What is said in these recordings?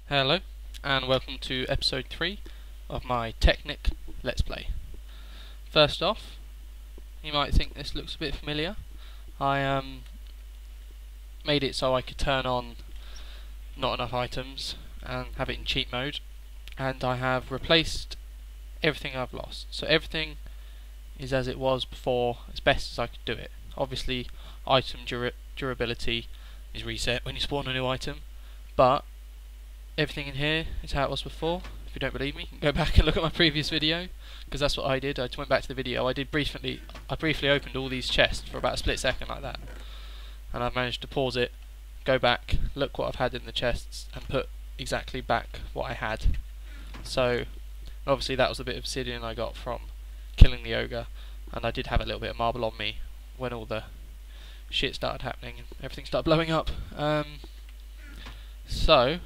Hello, and welcome to episode 3 of my Technic Let's Play. First off, you might think this looks a bit familiar. I made it so I could turn on not enough items and have it in cheat mode, and I have replaced everything I've lost. So everything is as it was before, as best as I could do it. Obviously, item durability is reset when you spawn a new item, but everything in here is how it was before. If you don't believe me, you can go back and look at my previous video, because that's what I did. I just went back to the video. I briefly opened all these chests for about a split second like that, and I managed to pause it, go back, look what I've had in the chests, and put exactly back what I had. So obviously that was a bit of obsidian I got from killing the ogre, and I did have a little bit of marble on me when all the shit started happening and everything started blowing up. So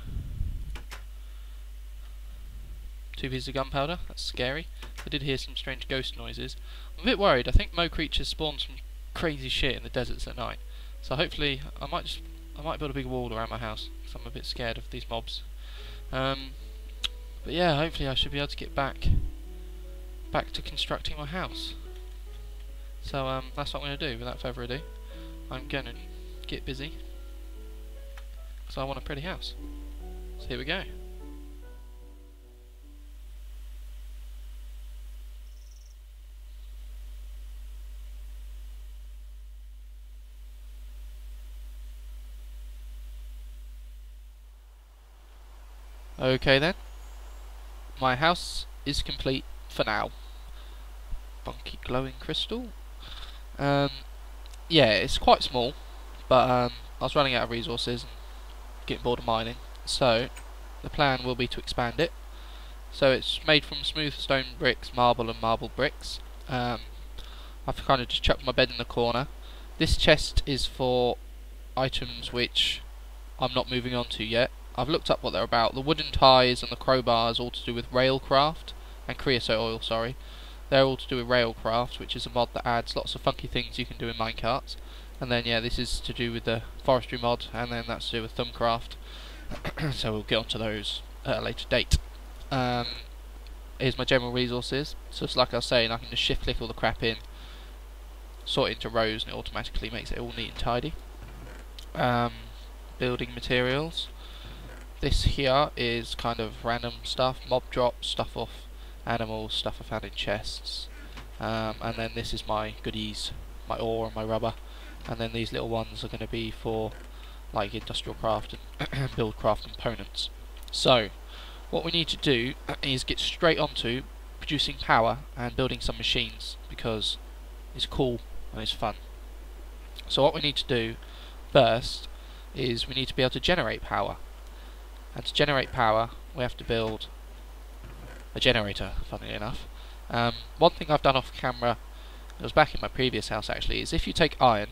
2 pieces of gunpowder, that's scary. I did hear some strange ghost noises. I'm a bit worried. I think Mo creatures spawn some crazy shit in the deserts at night. So hopefully I might build a big wall around my house, because I'm a bit scared of these mobs. But yeah, hopefully I should be able to get back to constructing my house. So that's what I'm going to do. Without further ado, I'm going to get busy, because I want a pretty house. So here we go. Okay then, my house is complete for now. Funky glowing crystal. Yeah, it's quite small, but I was running out of resources and getting bored of mining, so the plan will be to expand it. So it's made from smooth stone bricks, marble and marble bricks. I've kind of just chucked my bed in the corner. This chest is for items which I'm not moving on to yet. I've looked up what they're about. The wooden ties and the crowbars all to do with railcraft, and creosote oil, sorry. They're all to do with railcraft, which is a mod that adds lots of funky things you can do in minecarts. And then yeah, this is to do with the forestry mod, and then that's to do with thumbcraft. So we'll get onto those at a later date. Here's my general resources. So it's like I was saying, I can just shift click all the crap in, sort it into rows, and it automatically makes it all neat and tidy. Building materials. This here is kind of random stuff, mob drops, stuff off animals, stuff I found in chests. And then this is my goodies, my ore and my rubber. And then these little ones are going to be for like industrial craft and build craft components. So what we need to do is get straight onto producing power and building some machines, because it's cool and it's fun. So what we need to do first is we need to be able to generate power. And to generate power, we have to build a generator, funnily enough. One thing I've done off camera, it was back in my previous house actually, is if you take iron,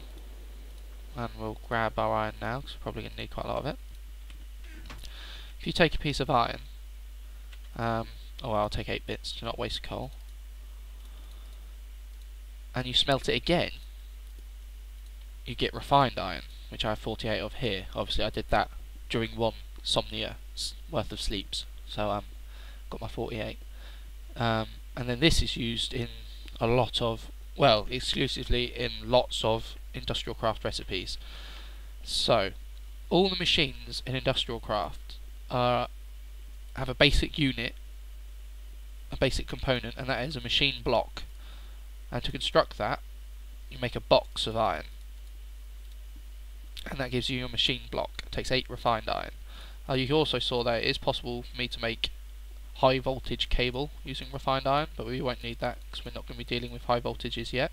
and we'll grab our iron now, because we're probably going to need quite a lot of it. If you take a piece of iron, I'll take 8 bits to not waste coal, and you smelt it again, you get refined iron, which I have 48 of here. Obviously I did that during one somnia worth of sleeps, so got my 48. And then this is used in a lot of, well, exclusively in lots of industrial craft recipes. So all the machines in industrial craft have a basic unit, a basic component, and that is a machine block. And to construct that, you make a box of iron, and that gives you your machine block. It takes 8 refined iron. You also saw that it is possible for me to make high voltage cable using refined iron, but we won't need that because we're not going to be dealing with high voltages yet.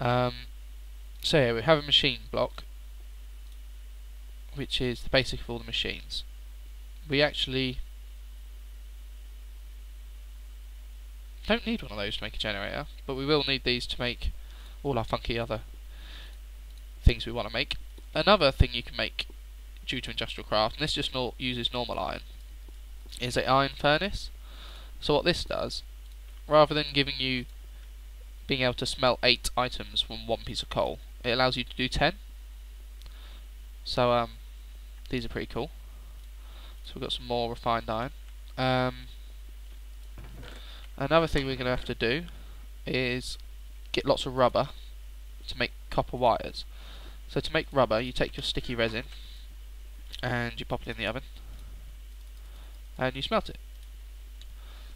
So yeah, we have a machine block, which is the basic of all the machines. We actually don't need one of those to make a generator, but we will need these to make all our funky other things we want to make. Another thing you can make due to industrial craft, and this just uses normal iron, is an iron furnace. So what this does, rather than giving you being able to smelt 8 items from 1 piece of coal, it allows you to do 10. So these are pretty cool. So we've got some more refined iron. Another thing we're going to have to do is get lots of rubber to make copper wires. So to make rubber, you take your sticky resin and you pop it in the oven and you smelt it.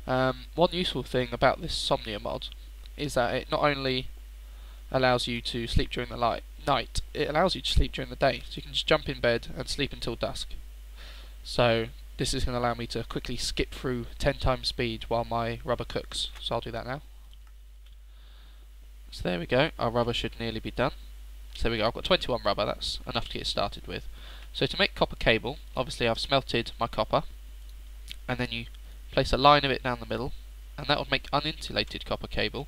One useful thing about this Somnia mod is that it not only allows you to sleep during the night, it allows you to sleep during the day. So you can just jump in bed and sleep until dusk. So this is going to allow me to quickly skip through 10 times speed while my rubber cooks. So I'll do that now. So there we go, our rubber should nearly be done. So there we go, I've got 21 rubber, that's enough to get started with. So to make copper cable, obviously I've smelted my copper, and then you place a line of it down the middle, and that would make uninsulated copper cable,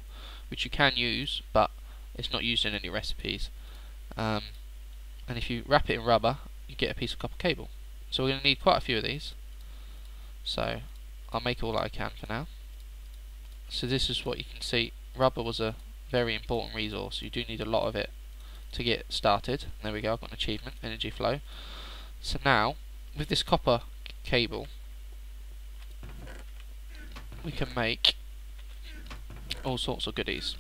which you can use, but it's not used in any recipes. And if you wrap it in rubber, you get a piece of copper cable. So we're going to need quite a few of these. So I'll make all that I can for now. So this is what you can see. Rubber was a very important resource. You do need a lot of it to get started. There we go, I've got an achievement, energy flow. So now, with this copper cable, we can make all sorts of goodies.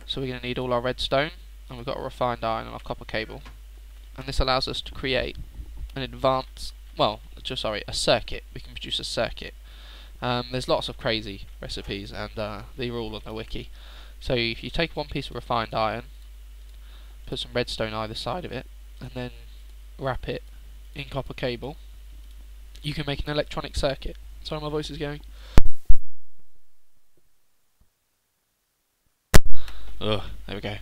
So we're going to need all our redstone, and we've got a refined iron and our copper cable. And this allows us to create an a circuit. We can produce a circuit. There's lots of crazy recipes, and they're all on the wiki. So if you take one piece of refined iron, put some redstone either side of it, and then wrap it in copper cable, you can make an electronic circuit. Sorry, my voice is going. Ugh, there we go.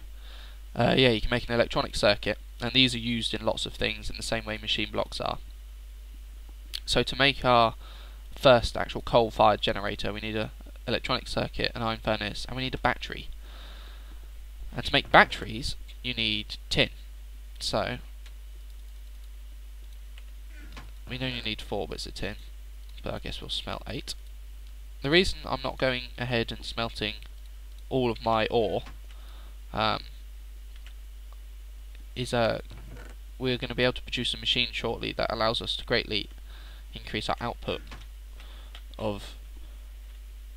Yeah, you can make an electronic circuit, and these are used in lots of things in the same way machine blocks are. So to make our first actual coal-fired generator, we need an electronic circuit, an iron furnace, and we need a battery. And to make batteries, you need tin. So we only need 4 bits of tin, but I guess we'll smelt 8. The reason I'm not going ahead and smelting all of my ore is we're going to be able to produce a machine shortly that allows us to greatly increase our output of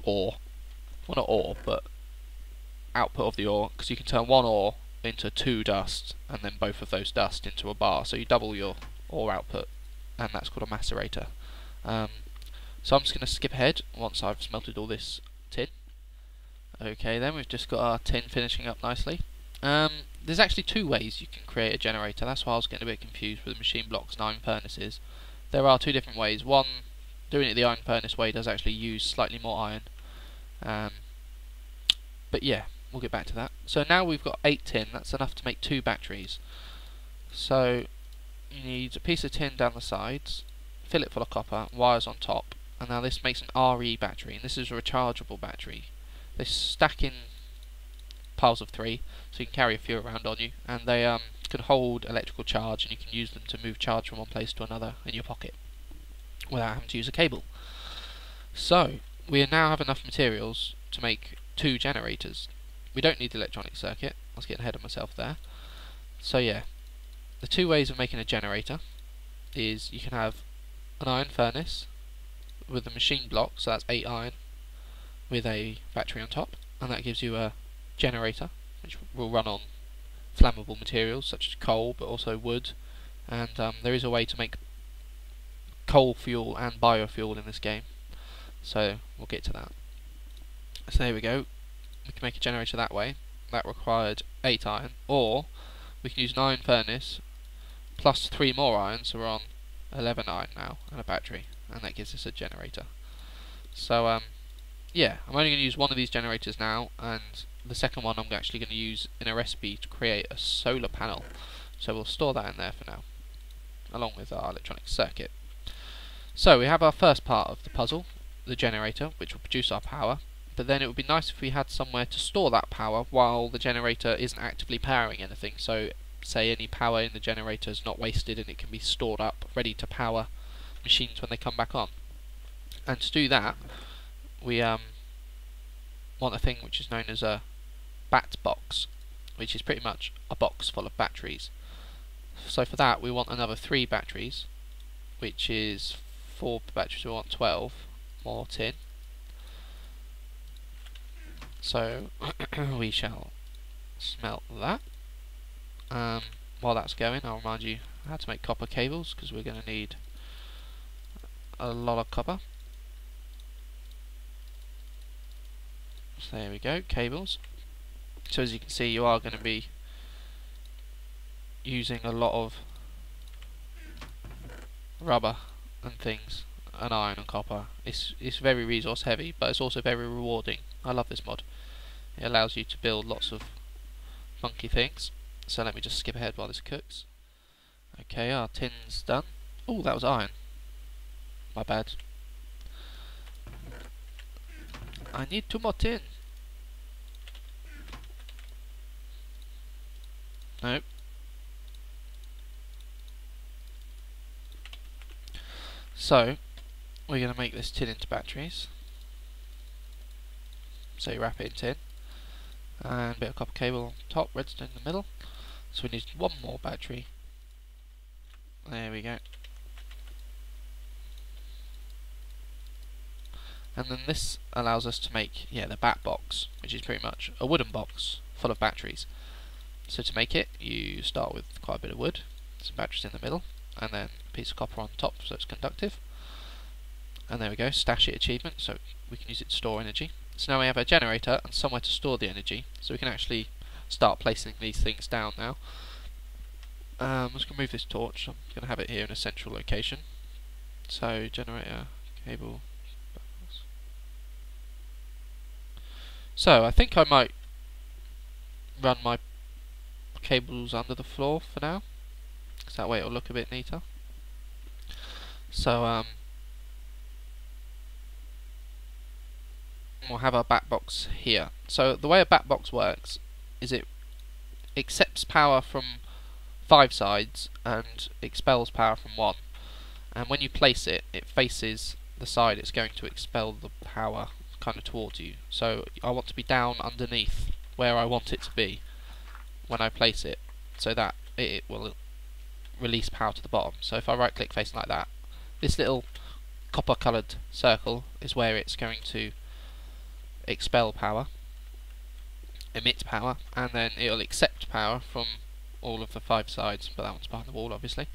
ore. Well, not ore, but output of the ore, because you can turn one ore into 2 dust, and then both of those dust into a bar, so you double your ore output, and that's called a macerator. So I'm just going to skip ahead once I've smelted all this tin. Okay, then we've just got our tin finishing up nicely. There's actually 2 ways you can create a generator. That's why I was getting a bit confused with machine blocks and iron furnaces. There are 2 different ways. One, doing it the iron furnace way, does actually use slightly more iron. But yeah, we'll get back to that. So now we've got 8 tin. That's enough to make 2 batteries. So you need a piece of tin down the sides, fill it full of copper, wires on top, and now this makes an RE battery, and this is a rechargeable battery. They stack in piles of 3, so you can carry a few around on you, and they can hold electrical charge, and you can use them to move charge from one place to another in your pocket without having to use a cable. So we now have enough materials to make 2 generators. We don't need the electronic circuit. I was getting ahead of myself there. So yeah, the 2 ways of making a generator is you can have an iron furnace with a machine block, so that's 8 iron, with a battery on top, and that gives you a generator which will run on flammable materials such as coal, but also wood, and there is a way to make coal fuel and biofuel in this game, so we'll get to that. So there we go, we can make a generator that way. That required 8 iron, or we can use an iron furnace plus 3 more iron, so we're on 11 iron now, and a battery, and that gives us a generator. So yeah, I'm only going to use one of these generators now, and the second one I'm actually going to use in a recipe to create a solar panel. So we'll store that in there for now, along with our electronic circuit. So we have our first part of the puzzle, the generator, which will produce our power, but then it would be nice if we had somewhere to store that power while the generator isn't actively powering anything. So say any power in the generator is not wasted and it can be stored up, ready to power machines when they come back on. And to do that, we want a thing which is known as a bat box, which is pretty much a box full of batteries. So for that we want another 3 batteries, which is 4 batteries, we want 12 more tin. So we shall smelt that. While that's going, I'll remind you how to make copper cables, because we're going to need a lot of copper. So there we go, cables. So as you can see, you are going to be using a lot of rubber and things, and iron and copper. It's very resource heavy, but it's also very rewarding. I love this mod. It allows you to build lots of funky things. So let me just skip ahead while this cooks. Okay, our tin's done. Oh, that was iron. My bad. I need 2 more tin. Nope. So, we're going to make this tin into batteries. So you wrap it in tin. And a bit of copper cable on top, redstone in the middle. So we need 1 more battery. There we go. And then this allows us to make, the bat box, which is pretty much a wooden box full of batteries. So to make it, you start with quite a bit of wood, some batteries in the middle, and then a piece of copper on top so it's conductive. And there we go, stash it achievement, so we can use it to store energy. So now we have a generator and somewhere to store the energy, so we can actually start placing these things down now. I'm just going to move this torch. I'm going to have it here in a central location. So generator, cable. So I think I might run my cables under the floor for now, because that way it'll look a bit neater. So we'll have our bat box here. So the way a bat box works is it accepts power from 5 sides and expels power from 1. And when you place it, it faces the side it's going to expel the power kind of towards you. So I want to be down underneath where I want it to be when I place it, so that it will release power to the bottom. So if I right click facing like that, this little copper coloured circle is where it's going to expel power, emit power, and then it'll accept power from all of the 5 sides, but that one's behind the wall obviously.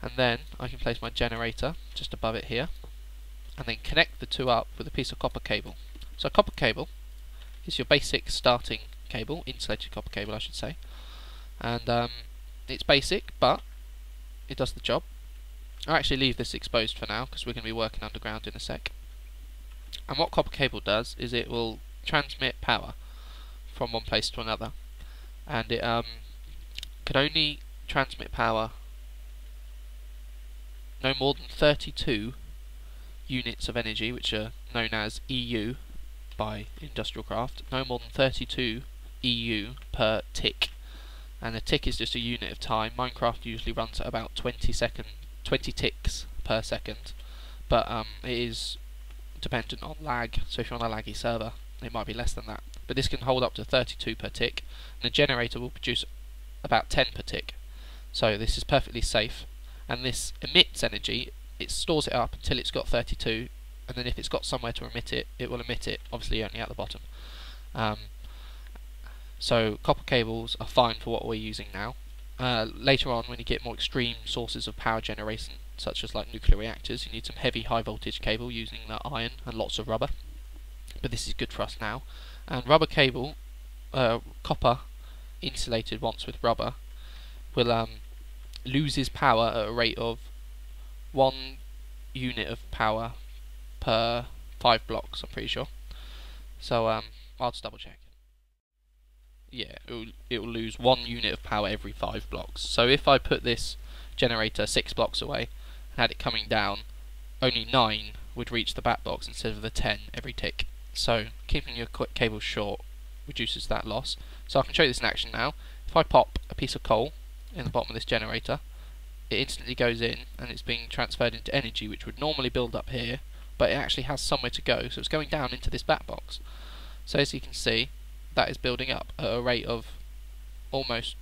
And then I can place my generator just above it here, and then connect the 2 up with a piece of copper cable. So a copper cable is your basic starting cable, insulated copper cable I should say, and it's basic but it does the job. I'll actually leave this exposed for now because we're going to be working underground in a sec. And what copper cable does is it will transmit power from one place to another, and it can only transmit power no more than 32 units of energy, which are known as EU by Industrial Craft. No more than 32 EU per tick, and a tick is just a unit of time. Minecraft usually runs at about 20 ticks per second, but it is dependent on lag, so if you're on a laggy server it might be less than that, but this can hold up to 32 per tick, and the generator will produce about 10 per tick, so this is perfectly safe. And this emits energy, it stores it up until it's got 32, and then if it's got somewhere to emit it, it will emit it, obviously only at the bottom. So copper cables are fine for what we're using now. Later on, when you get more extreme sources of power generation, such as like nuclear reactors, you need some heavy high voltage cable using the iron and lots of rubber, but this is good for us now. And rubber cable, copper insulated once with rubber, will loses power at a rate of 1 unit of power per 5 blocks, I'm pretty sure. So I'll just double check. Yeah, it will lose 1 unit of power every 5 blocks. So if I put this generator 6 blocks away and had it coming down, only 9 would reach the bat box instead of the 10 every tick. So keeping your cable short reduces that loss. So I can show you this in action now. If I pop a piece of coal in the bottom of this generator, it instantly goes in and it's being transferred into energy, which would normally build up here, but it actually has somewhere to go, so it's going down into this bat box. So as you can see, that is building up at a rate of almost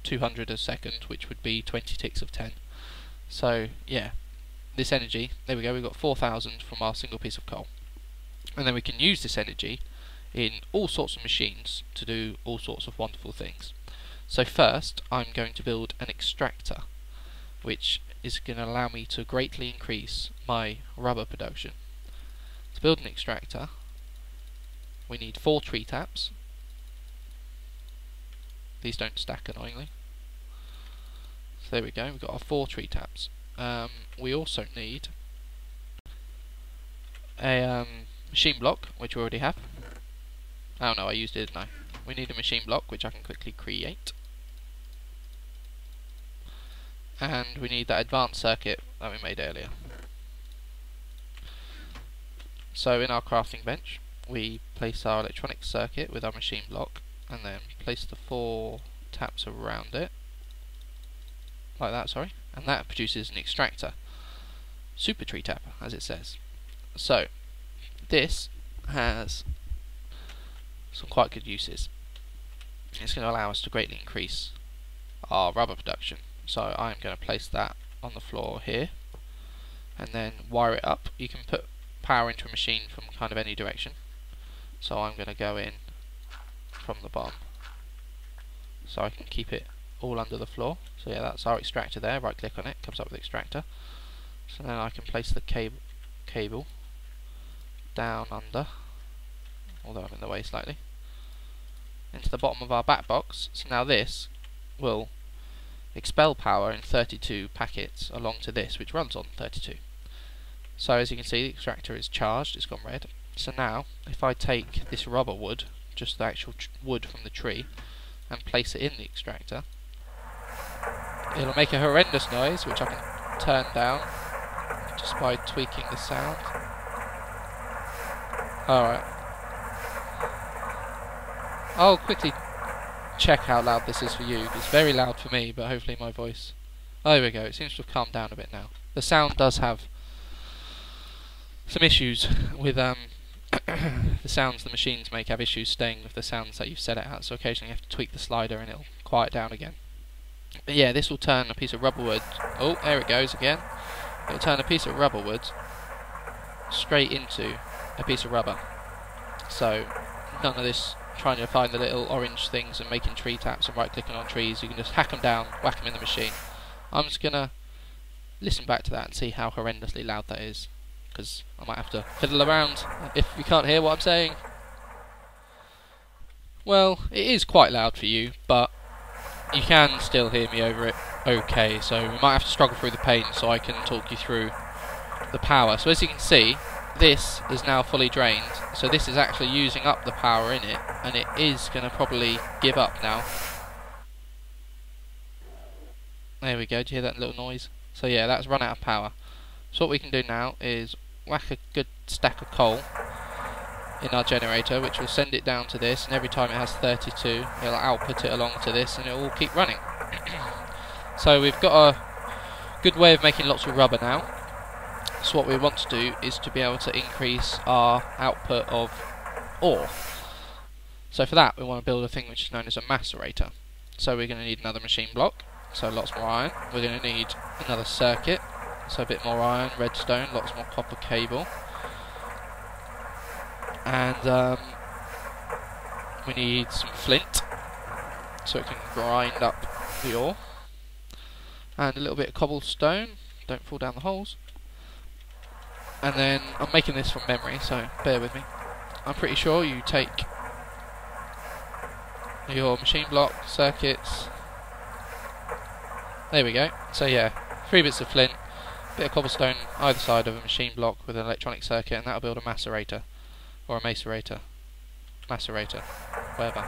200 a second, which would be 20 ticks of 10. So yeah, this energy, there we go, we've got 4,000 from our single piece of coal. And then we can use this energy in all sorts of machines to do all sorts of wonderful things. So first, I'm going to build an extractor, which is going to allow me to greatly increase my rubber production. To build an extractor, we need 4 tree taps. These don't stack annoyingly. So there we go, we've got our 4 tree taps. We also need a machine block, which we already have. Oh no, I used it, didn't I? We need a machine block, which I can quickly create. And we need that advanced circuit that we made earlier. So in our crafting bench, we place our electronic circuit with our machine block, and then place the 4 taps around it, like that, sorry, and that produces an extractor. Super tree tap, as it says. So, this has some quite good uses. It's going to allow us to greatly increase our rubber production. So I'm going to place that on the floor here, and then wire it up. You can put power into a machine from kind of any direction. So I'm going to go in from the bottom, so I can keep it all under the floor. So yeah, that's our extractor there. Right click on it, comes up with extractor. So then I can place the cable down under, although I'm in the way slightly, into the bottom of our back box. So now this will expel power in 32 packets along to this, which runs on 32. So as you can see, the extractor is charged, it's gone red. So now, if I take this rubber wood, just the actual wood from the tree, and place it in the extractor, it'll make a horrendous noise, which I can turn down just by tweaking the sound. Alright. I'll quickly check how loud this is for you. It's very loud for me, but hopefully my voice... Oh, there we go, it seems to have calmed down a bit now. The sound does have some issues with the sounds the machines make have issues staying with the sounds that you've set it at, so occasionally you have to tweak the slider and it'll quiet down again. But yeah, this will turn a piece of rubber wood... Oh, there it goes again. It'll turn a piece of rubber wood straight into a piece of rubber. So none of this trying to find the little orange things and making tree taps and right clicking on trees. You can just hack them down, whack them in the machine. I'm just gonna listen back to that and see how horrendously loud that is, because I might have to fiddle around if you can't hear what I'm saying. Well, it is quite loud for you, but you can still hear me over it okay, so we might have to struggle through the pain so I can talk you through the power. So as you can see, this is now fully drained, so this is actually using up the power in it, and it is going to probably give up now. There we go, do you hear that little noise? So yeah, that's run out of power. So what we can do now is whack a good stack of coal in our generator, which will send it down to this, and every time it has 32, it'll output it along to this, and it will keep running. So we've got a good way of making lots of rubber now. So what we want to do is to be able to increase our output of ore. So for that we want to build a thing which is known as a macerator. So we're going to need another machine block, so lots more iron. We're going to need another circuit, so a bit more iron, redstone, lots more copper cable. And we need some flint, so it can grind up the ore. And a little bit of cobblestone, don't fall down the holes. And then, I'm making this from memory, so bear with me. I'm pretty sure you take your machine block, circuits. There we go. So yeah, 3 bits of flint, bit of cobblestone either side of a machine block with an electronic circuit, and that'll build a macerator. Or a macerator. Macerator. Whatever.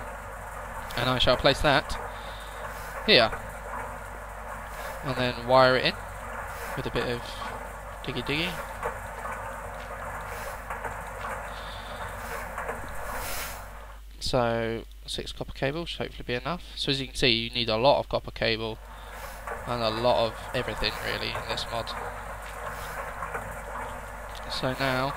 And I shall place that here. And then wire it in with a bit of diggy. So 6 copper cables should hopefully be enough. So as you can see, you need a lot of copper cable and a lot of everything really in this mod. So now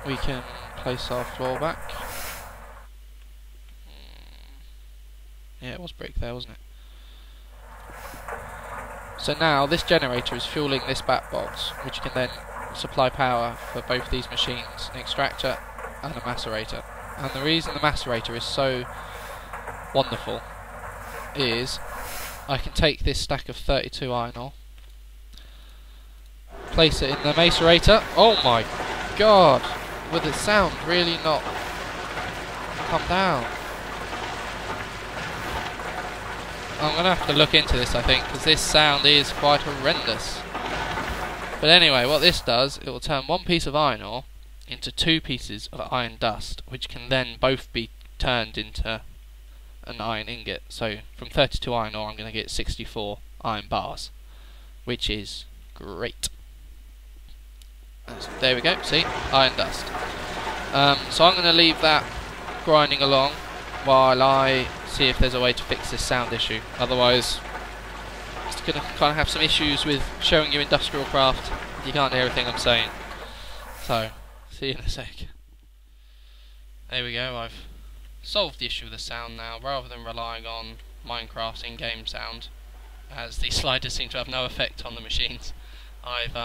we can place our floor back. Yeah, it was brick there, wasn't it? So now this generator is fueling this back box, which can then supply power for both these machines, an extractor and a macerator. And the reason the macerator is so wonderful is I can take this stack of 32 iron ore, place it in the macerator. Oh my god, would the sound really not come down? I'm going to have to look into this, I think, because this sound is quite horrendous. But anyway, what this does, it will turn one piece of iron ore into 2 pieces of iron dust, which can then both be turned into an iron ingot. So from 32 iron ore I'm going to get 64 iron bars, which is great. There we go, see, iron dust. So I'm going to leave that grinding along while I see if there's a way to fix this sound issue. Otherwise it's going to kind of have some issues with showing you industrial craft. You can't hear everything I'm saying. So, see you in a sec. There we go, I've solved the issue with the sound now, rather than relying on Minecraft's in-game sound, as the sliders seem to have no effect on the machines. I've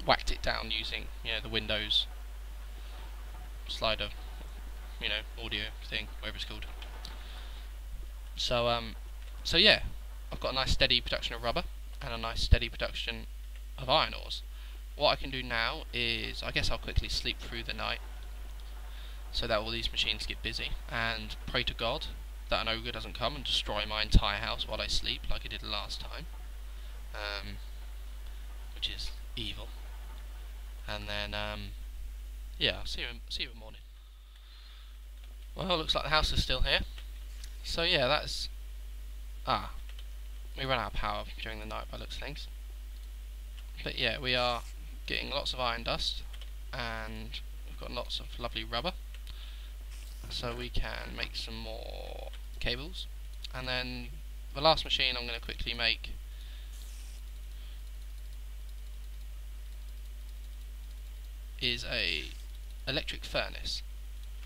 whacked it down using, the Windows slider, audio thing, whatever it's called. So yeah, I've got a nice steady production of rubber and a nice steady production of iron ores. What I can do now is, I guess I'll quickly sleep through the night so that all these machines get busy, and pray to God that an ogre doesn't come and destroy my entire house while I sleep like I did last time, which is evil. And then yeah, I'll see you in the morning. Well, it looks like the house is still here. So yeah, that's we ran out of power during the night by the looks of things. But yeah, we are getting lots of iron dust, and we've got lots of lovely rubber, so we can make some more cables. And then the last machine I'm going to quickly make is a electric furnace.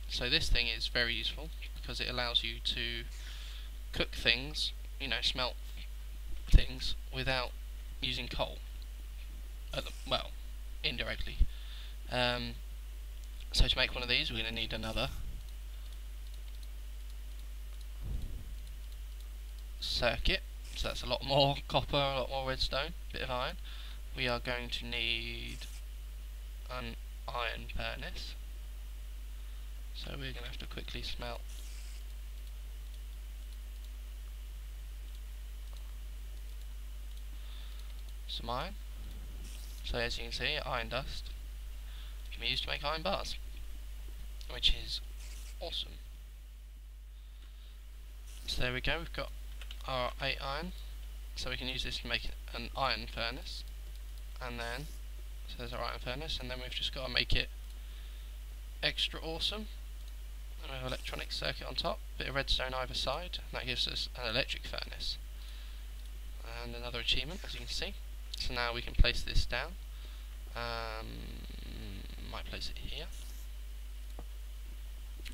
So this thing is very useful because it allows you to cook things, smelt things without using coal. Well, indirectly. So to make one of these, we're going to need another circuit. So that's a lot more copper, a lot more redstone, a bit of iron. We are going to need an iron furnace. So we're going to have to quickly smelt some iron. So as you can see, iron dust can be used to make iron bars, which is awesome. So there we go, we've got our 8 iron, so we can use this to make an iron furnace. And then, so there's our iron furnace, and then we've just got to make it extra awesome. And we have an electronic circuit on top, bit of redstone either side, and that gives us an electric furnace. And another achievement, as you can see. So now we can place this down. Might place it here.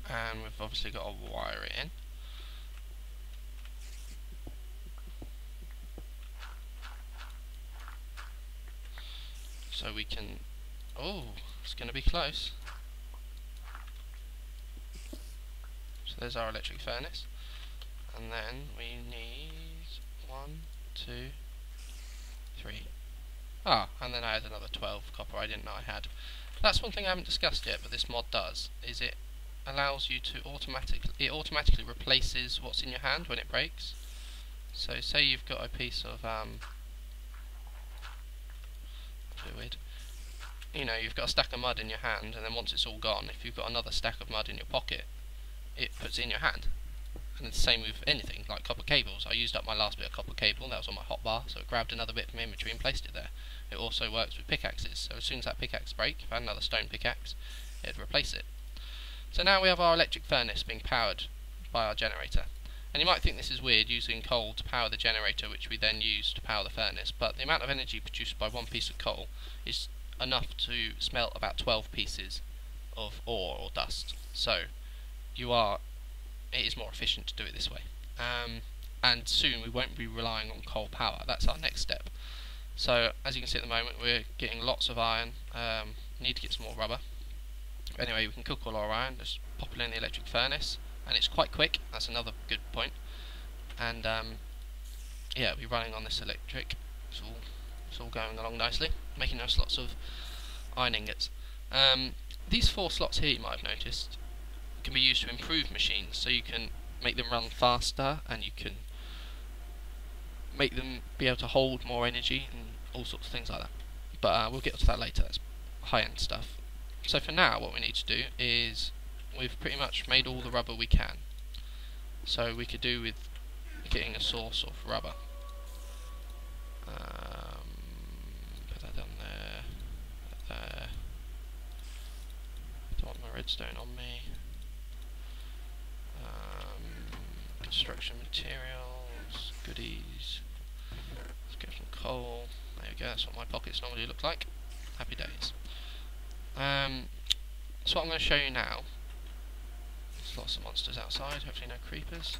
And we've obviously got to wire it in. So we can... oh, it's going to be close. So there's our electric furnace. And then we need 1, 2, 3. And then I had another 12 copper I didn't know I had. That's one thing I haven't discussed yet, but this mod does, is it allows you to automatically replaces what's in your hand when it breaks. So say you've got a piece of fluid, you've got a stack of mud in your hand, and then once it's all gone, if you've got another stack of mud in your pocket, it puts it in your hand. And it's the same with anything, like copper cables. I used up my last bit of copper cable, that was on my hotbar, so it grabbed another bit from inventory and placed it there. It also works with pickaxes, so as soon as that pickaxe breaks, if I had another stone pickaxe, it'd replace it. So now we have our electric furnace being powered by our generator. And you might think this is weird, using coal to power the generator, which we then use to power the furnace, but the amount of energy produced by one piece of coal is enough to smelt about 12 pieces of ore or dust. So it is more efficient to do it this way. and soon we won't be relying on coal power. That's our next step. So as you can see at the moment, we're getting lots of iron. Need to get some more rubber. But anyway, we can cook all our iron, just pop it in the electric furnace, and it's quite quick. That's another good point. And yeah, we'll be running on this electric. It's all going along nicely, making us lots of iron ingots. These 4 slots here, you might have noticed, can be used to improve machines, so you can make them run faster, and you can make them be able to hold more energy and all sorts of things like that. But we'll get to that later. That's high-end stuff. So for now, what we need to do is we've pretty much made all the rubber we can. So we could do with getting a source of rubber. Put that down there. Put that there. Don't want my redstone on me. Construction materials, goodies. Let's get some coal. There we go. That's what my pockets normally look like. Happy days. So what I'm going to show you now. There's lots of monsters outside. Hopefully no creepers.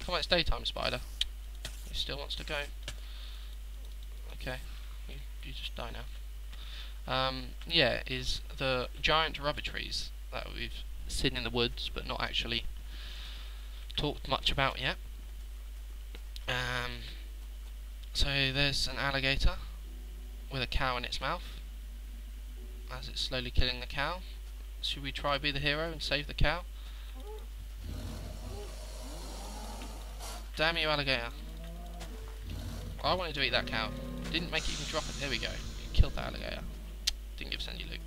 Come on, it's daytime, spider. He still wants to go. Okay, you just die now. Yeah, is the giant rubber trees that we've seen in the woods, but not actually talked much about yet. So there's an alligator with a cow in its mouth, as it's slowly killing the cow. Should we try be the hero and save the cow? Damn you, alligator. I wanted to eat that cow. Didn't make it even drop it. There we go. You killed that alligator. Didn't give us any loot.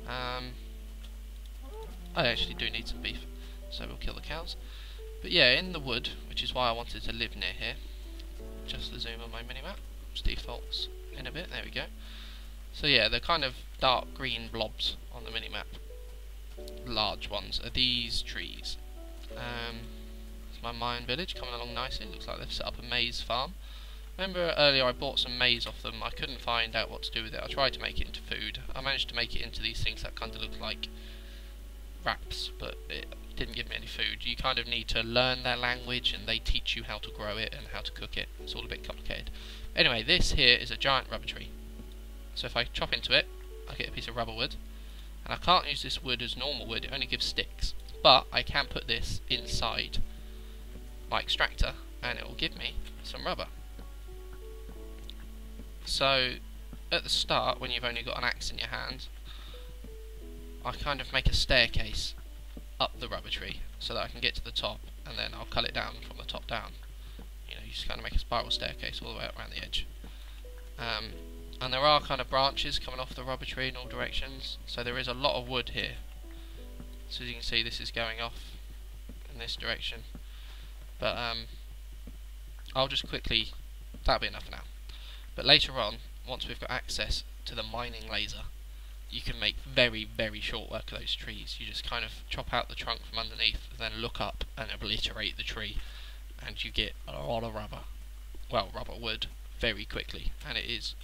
I actually do need some beef, so we'll kill the cows. But yeah, in the wood, which is why I wanted to live near here. Just the zoom on my minimap. Just defaults in a bit. There we go. So yeah, the kind of dark green blobs on the minimap, large ones, are these trees. It's my mine village coming along nicely. It looks like they've set up a maize farm. Remember earlier I bought some maize off them. I couldn't find out what to do with it. I tried to make it into food. I managed to make it into these things that kind of look like wraps, but it didn't give me any food. You kind of need to learn their language, and they teach you how to grow it and how to cook it. It's all a bit complicated. Anyway, this here is a giant rubber tree. So if I chop into it, I get a piece of rubber wood. And I can't use this wood as normal wood, it only gives sticks. But I can put this inside my extractor, and it will give me some rubber. So at the start, when you've only got an axe in your hand, I kind of make a staircase up the rubber tree so that I can get to the top, and then I'll cut it down from the top down. You know, you just kind of make a spiral staircase all the way up around the edge. And there are kind of branches coming off the rubber tree in all directions, so there is a lot of wood here. So as you can see, this is going off in this direction. But I'll just quickly, that'll be enough for now. But later on, once we've got access to the mining laser, you can make very, very short work of those trees. You just kind of chop out the trunk from underneath, then look up and obliterate the tree, and you get a lot of rubber. Well, rubber wood very quickly, and it is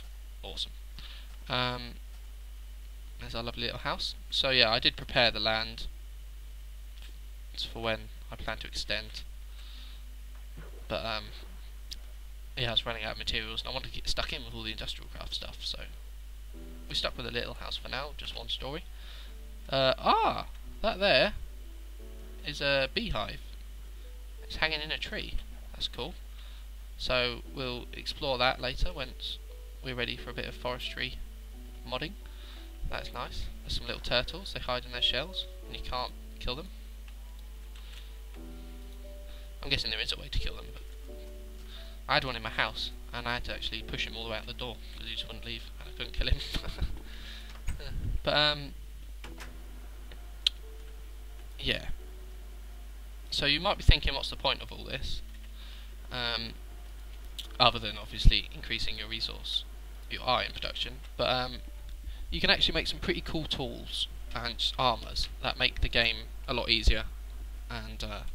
awesome. There's our lovely little house. So yeah, I did prepare the land. It's for when I plan to extend. But yeah, I was running out of materials, and I wanted to get stuck in with all the industrial craft stuff, so we stuck with a little house for now, just one story. That there is a beehive. It's hanging in a tree. That's cool. So we'll explore that later once we're ready for a bit of forestry modding. That's nice. There's some little turtles. They hide in their shells, and you can't kill them. I'm guessing there is a way to kill them, but I had one in my house, and I had to actually push him all the way out the door because he just wouldn't leave, and I couldn't kill him. But yeah. So you might be thinking, what's the point of all this? Other than obviously increasing your iron production. But you can actually make some pretty cool tools and armors that make the game a lot easier and a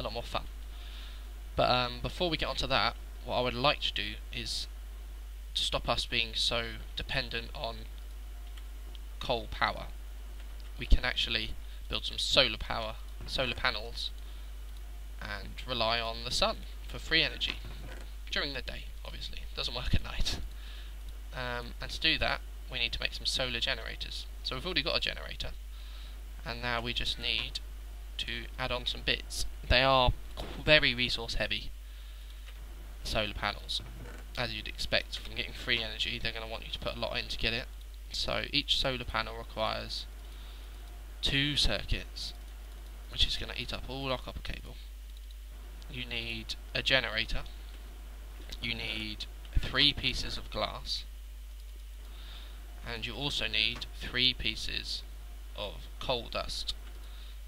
lot more fun. But before we get onto that, what I would like to do is to stop us being so dependent on coal power. We can actually build some solar panels and rely on the sun for free energy during the day. Obviously, it doesn't work at night. And to do that, we need to make some solar generators. So we've already got a generator, and now we just need to add on some bits. They are very resource heavy, solar panels. As you'd expect from getting free energy, they're going to want you to put a lot in to get it. So each solar panel requires 2 circuits, which is going to eat up all our copper cable. You need a generator, you need 3 pieces of glass, and you also need 3 pieces of coal dust.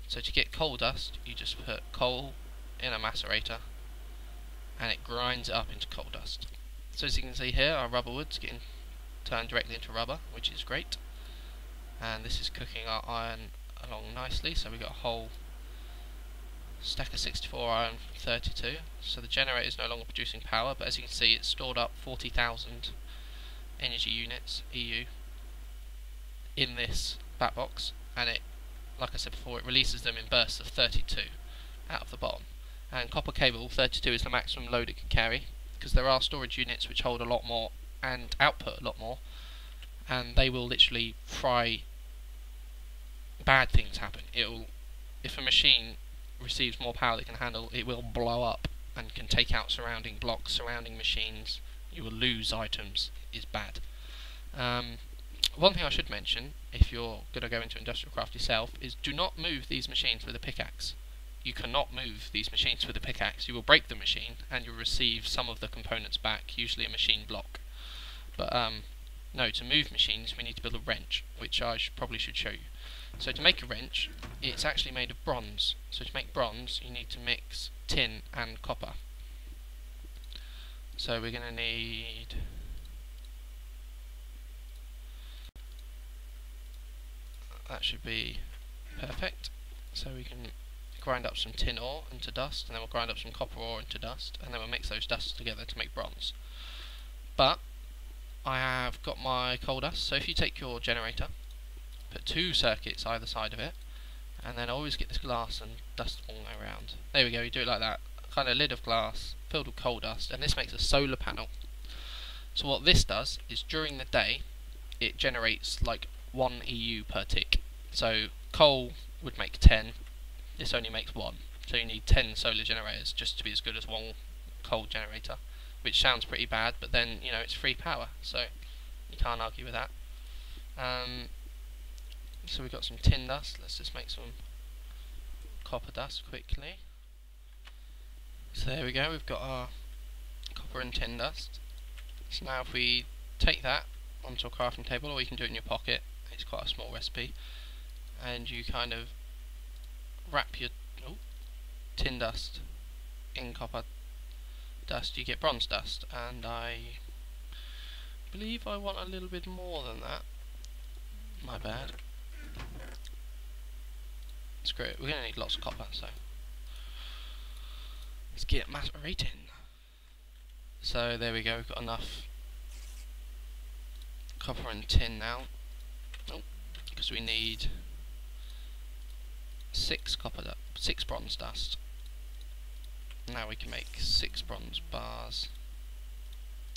So to get coal dust, you just put coal in a macerator and it grinds it up into coal dust. So as you can see here, our rubber wood's getting turned directly into rubber, which is great. And this is cooking our iron along nicely, so we've got a whole stack of 64 iron from 32. So the generator is no longer producing power, but as you can see, it's stored up 40,000 energy units, EU, in this bat box, and it, like I said before, it releases them in bursts of 32 out of the bottom. And copper cable 32 is the maximum load it can carry, because there are storage units which hold a lot more and output a lot more, and they will literally fry. Bad things happen. If a machine receives more power than it can handle, it will blow up and can take out surrounding blocks, surrounding machines. You will lose items. It is bad. One thing I should mention, if you're going to go into industrial craft yourself, is do not move these machines with a pickaxe. You cannot move these machines with a pickaxe. You will break the machine and you'll receive some of the components back, usually a machine block. But no, to move machines we need to build a wrench, which I probably should show you. So to make a wrench, it's actually made of bronze. So to make bronze, you need to mix tin and copper. So we're going to need that should be perfect. So we can grind up some tin ore into dust, and then we'll grind up some copper ore into dust, and then we'll mix those dusts together to make bronze. But I have got my coal dust, so if you take your generator, put 2 circuits either side of it, and then always get this glass and dust all the way around. There we go, you do it like that. Kind of lid of glass filled with coal dust, and this makes a solar panel. So what this does is during the day it generates like 1 EU per tick. So coal would make 10, this only makes 1. So you need 10 solar generators just to be as good as 1 coal generator, which sounds pretty bad, but then you know it's free power, so you can't argue with that. So we've got some tin dust. Let's just make some copper dust quickly. So there we go, we've got our copper and tin dust. So now if we take that onto a crafting table, or you can do it in your pocket, it's quite a small recipe, and you kind of wrap your tin dust in copper dust, you get bronze dust, and I believe I want a little bit more than that. My bad. Screw it, we're going to need lots of copper, so let's get macerating. So there we go, we've got enough copper and tin now, because we need 6 bronze dust. Now we can make 6 bronze bars.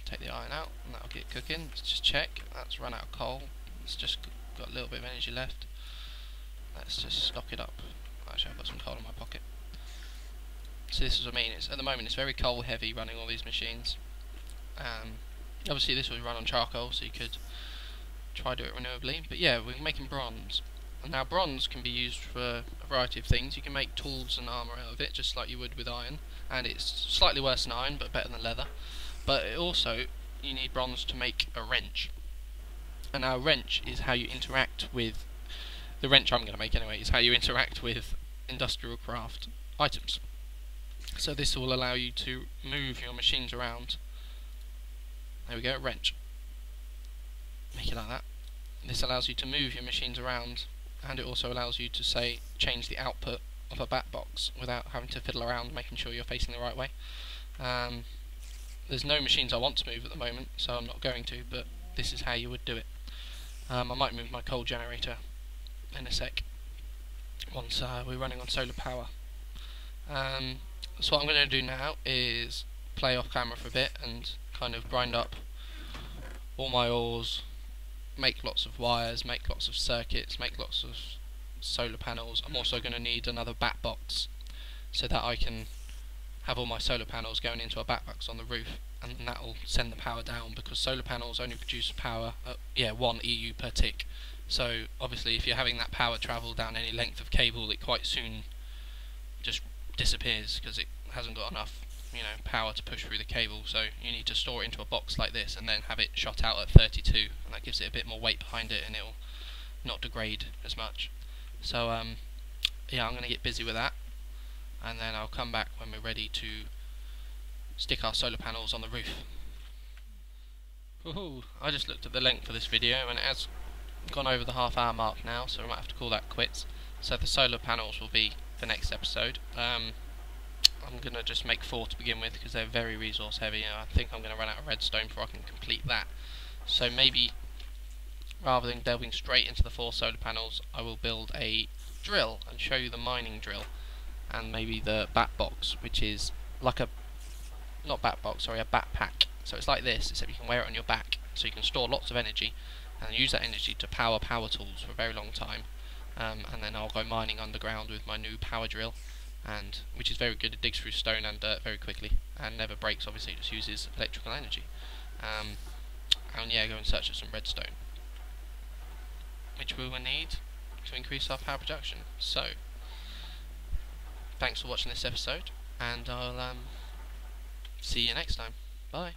Take the iron out, and that'll get cooking. Let's just check, that's run out of coal. It's just got a little bit of energy left. Let's just stock it up. Actually, I've got some coal in my pocket. So this is what I mean. At the moment, it's very coal heavy running all these machines. Obviously, this was run on charcoal, so you could try to do it renewably. But yeah, we're making bronze. And now bronze can be used for a variety of things. You can make tools and armour out of it, just like you would with iron. And it's slightly worse than iron, but better than leather. But also, you need bronze to make a wrench. And our wrench is how you interact with the wrench I'm going to make anyway, is how you interact with industrial craft items. So this will allow you to move your machines around. There we go, wrench. Make it like that. This allows you to move your machines around, and it also allows you to, say, change the output of a bat box without having to fiddle around making sure you're facing the right way. There's no machines I want to move at the moment, so I'm not going to, but this is how you would do it. I might move my coal generator in a sec once we're running on solar power. So what I'm going to do now is play off camera for a bit and kind of grind up all my ores, make lots of wires, make lots of circuits, make lots of solar panels. I'm also going to need another bat box so that I can have all my solar panels going into a bat box on the roof, and that will send the power down, because solar panels only produce power at 1 EU per tick. So obviously if you're having that power travel down any length of cable, it quite soon just disappears because it hasn't got enough power to push through the cable. So you need to store it into a box like this and then have it shot out at 32, and that gives it a bit more weight behind it and it will not degrade as much. So yeah, I'm going to get busy with that, and then I'll come back when we're ready to stick our solar panels on the roof. Ooh, I just looked at the length of this video and it has gone over the half-hour mark now, so I might have to call that quits. So the solar panels will be the next episode. I'm going to just make 4 to begin with because they're very resource heavy, and I think I'm going to run out of redstone before I can complete that. So maybe rather than delving straight into the 4 solar panels, I will build a drill and show you the mining drill, and maybe the bat box, which is like a a backpack. So it's like this, except you can wear it on your back, so you can store lots of energy and use that energy to power tools for a very long time. And then I'll go mining underground with my new power drill, and which is very good. It digs through stone and dirt very quickly and never breaks. Obviously, it just uses electrical energy. And yeah, go in search of some redstone, which we will need to increase our power production. So thanks for watching this episode, and I'll see you next time. Bye.